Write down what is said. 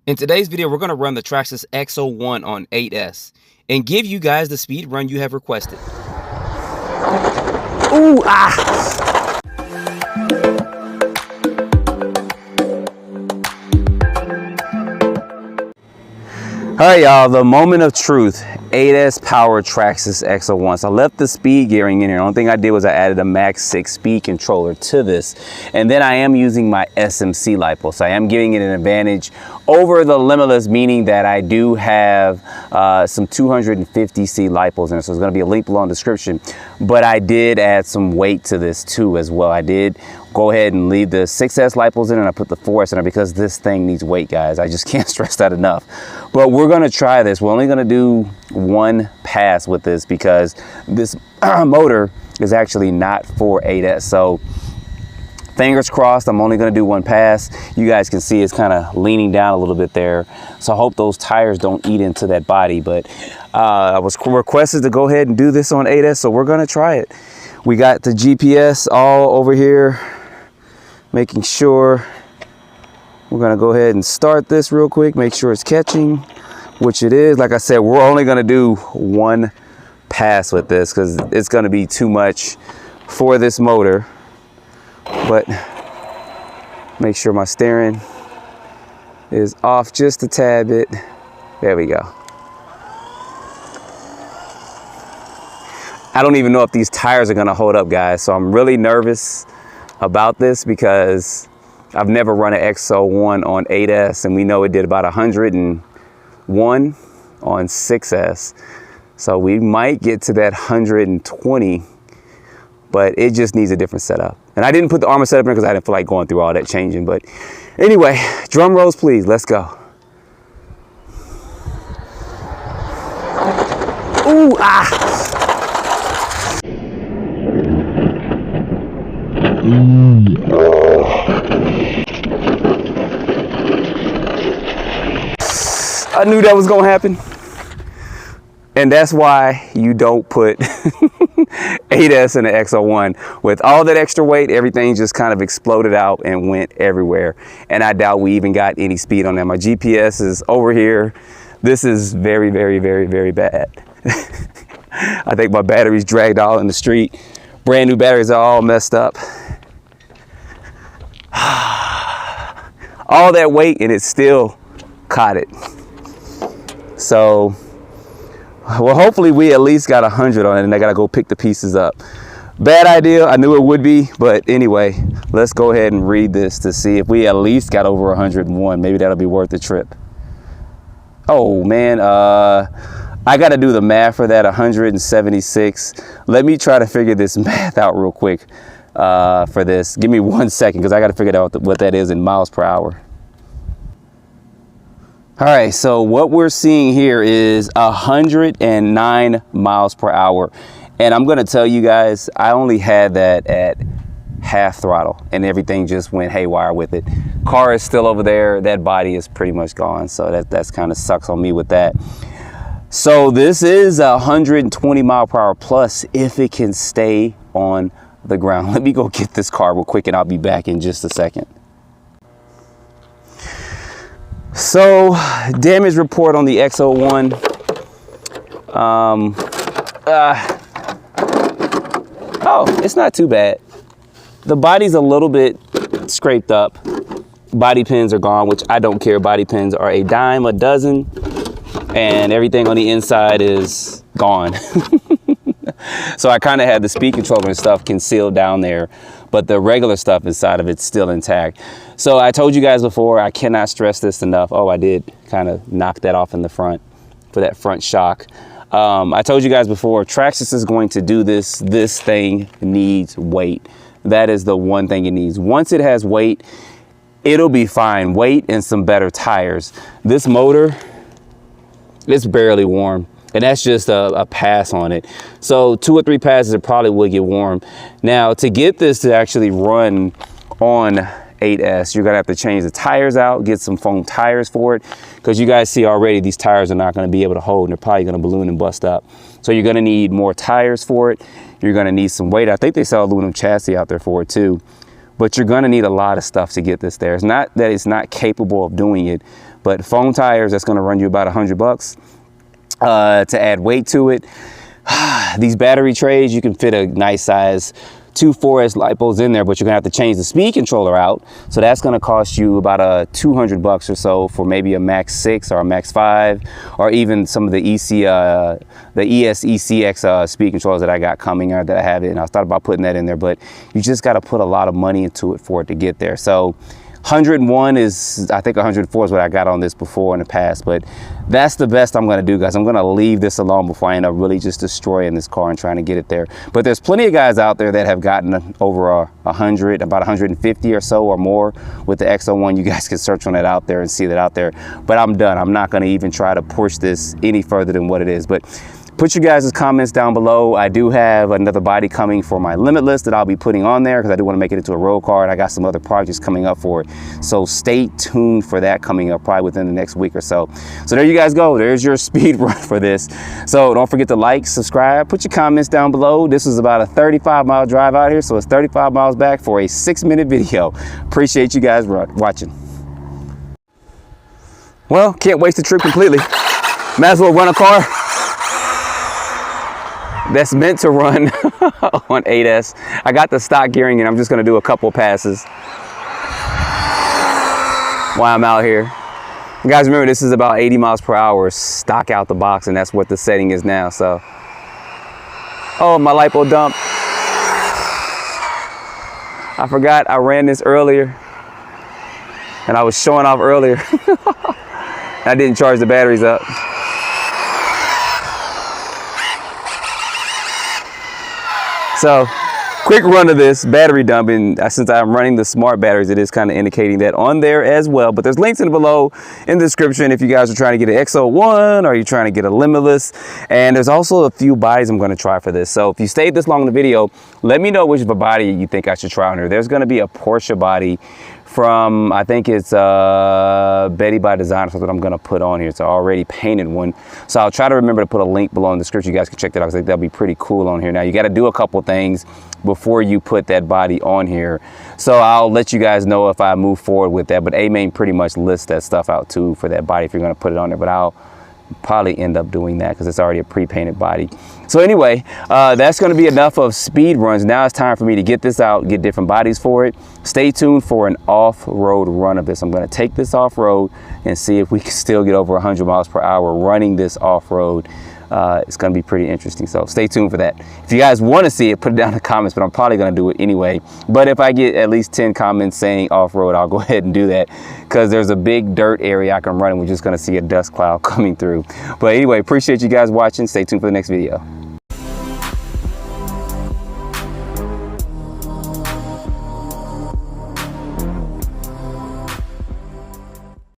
In today's video, we're going to run the Traxxas XO-1 on 8S and give you guys the speed run you have requested. Ooh, ah! All right, y'all, the moment of truth. 8S power Traxxas XO-1. So I left the speed gearing in here. The only thing I did was I added a max 6 speed controller to this. And then I am using my SMC Lipos. So I am giving it an advantage over the Limitless, meaning that I do have some 250C Lipos in it. So it's gonna be a link below in the description. But I did add some weight to this too as well. I did go ahead and leave the 6S Lipos in and I put the 4S in it because this thing needs weight, guys. I just can't stress that enough. But we're gonna try this. We're only gonna do one pass with this because this motor is actually not for 8S. So fingers crossed, I'm only gonna do one pass. You guys can see it's kind of leaning down a little bit there. So I hope those tires don't eat into that body. But I was requested to go ahead and do this on 8S, so we're gonna try it. We got the GPS all over here, making sure. We're gonna go ahead and start this real quick, make sure it's catching, which it is. Like I said, we're only gonna do one pass with this because it's gonna be too much for this motor. But make sure my steering is off just a tad bit. There we go. I don't even know if these tires are gonna hold up, guys. So I'm really nervous about this because I've never run an XO-1 on 8S, and we know it did about 101 on 6S. So we might get to that 120, but it just needs a different setup. And I didn't put the Arrma setup in because I didn't feel like going through all that changing. But anyway, drum rolls, please. Let's go. Ooh, ah! I knew that was gonna happen. And that's why you don't put 8S in the XO-1. With all that extra weight, everything just kind of exploded out and went everywhere. And I doubt we even got any speed on that. My GPS is over here. This is very, very, very, very bad. I think my battery's dragged all in the street. Brand new batteries are all messed up. All that weight and it still caught it. So, well, hopefully we at least got 100 on it and I gotta go pick the pieces up. Bad idea, I knew it would be, but anyway, let's go ahead and read this to see if we at least got over 101. Maybe that'll be worth the trip. Oh man, I gotta do the math for that, 176. Let me try to figure this math out real quick for this. Give me 1 second, because I gotta figure out what that is in miles per hour. All right, so what we're seeing here is 109 miles per hour. And I'm gonna tell you guys, I only had that at half throttle and everything just went haywire with it. Car is still over there. That body is pretty much gone. So that's kind of sucks on me with that. So this is 120 mile per hour plus if it can stay on the ground. Let me go get this car real quick and I'll be back in just a second. So, damage report on the XO-1. Oh, it's not too bad. The body's a little bit scraped up. Body pins are gone, which I don't care. Body pins are a dime a dozen, and everything on the inside is gone. So I kind of had the speed controller and stuff concealed down there, but the regular stuff inside of it's still intact. So I told you guys before, I cannot stress this enough. Oh, I did kind of knock that off in the front for that front shock. I told you guys before, Traxxas is going to do this. This thing needs weight. That is the one thing it needs. Once it has weight, it'll be fine. Weight and some better tires. This motor, it's barely warm. And that's just a pass on it. So 2 or 3 passes, it probably would get warm. Now, to get this to actually run on 8S, you're gonna have to change the tires out, get some foam tires for it, because you guys see already these tires are not gonna be able to hold and they're probably gonna balloon and bust up. So you're gonna need more tires for it. You're gonna need some weight. I think they sell aluminum chassis out there for it too. But you're gonna need a lot of stuff to get this there. It's not that it's not capable of doing it, But foam tires, that's going to run you about $100 to add weight to it. These battery trays, you can fit a nice size 2 4S Lipos in there, but you're gonna have to change the speed controller out. So that's gonna cost you about $200 or so for maybe a Max 6 or a Max 5, or even some of the ES-ECX speed controllers that I got coming, or that I have it. And I thought about putting that in there, but you just gotta put a lot of money into it for it to get there. So 101 is, I think 104 is what I got on this before in the past, but that's the best I'm gonna do, guys. I'm gonna leave this alone before I end up really just destroying this car and trying to get it there. But there's plenty of guys out there that have gotten over 100, about 150 or so or more with the XO1. You guys can search on that out there and see that out there. But I'm done. I'm not gonna even try to push this any further than what it is. But put your guys' comments down below. I do have another body coming for my Limitless that I'll be putting on there because I do want to make it into a road car, and I got some other projects coming up for it. So stay tuned for that coming up probably within the next week or so. So there you guys go. There's your speed run for this. So don't forget to like, subscribe, put your comments down below. This was about a 35-mile drive out here, so it's 35 miles back for a 6-minute video. Appreciate you guys watching. Well, can't waste the trip completely. Might as well run a car that's meant to run on 8S. I got the stock gearing and I'm just gonna do a couple passes while I'm out here. You guys remember, this is about 80 miles per hour stock out the box, and that's what the setting is now. So, oh, my lipo dump. I forgot I ran this earlier and I was showing off earlier. I didn't charge the batteries up. So, quick run of this battery dump, and since I'm running the smart batteries, it is kind of indicating that on there as well. But there's links in below in the description if you guys are trying to get an XO1 or you're trying to get a Limitless. And there's also a few bodies I'm going to try for this. So if you stayed this long in the video, let me know which body you think I should try on here. There's going to be a Porsche body from, I think it's Betty by Design or something I'm gonna put on here. It's an already painted one. So I'll try to remember to put a link below in the description. You guys can check that out. I think that'll be pretty cool on here. Now you gotta do a couple things before you put that body on here. So I'll let you guys know if I move forward with that. But Amain pretty much lists that stuff out too for that body if you're gonna put it on there. But I'll probably end up doing that because it's already a pre-painted body. So anyway, that's going to be enough of speed runs. Now it's time for me to get this out, get different bodies for it. Stay tuned for an off-road run of this. I'm going to take this off-road and see if we can still get over 100 miles per hour running this off-road. It's going to be pretty interesting, so stay tuned for that. If you guys want to see it, put it down in the comments, but I'm probably going to do it anyway. But if I get at least 10 comments saying off-road, I'll go ahead and do that because there's a big dirt area I can run and we're just going to see a dust cloud coming through. But anyway, appreciate you guys watching. Stay tuned for the next video.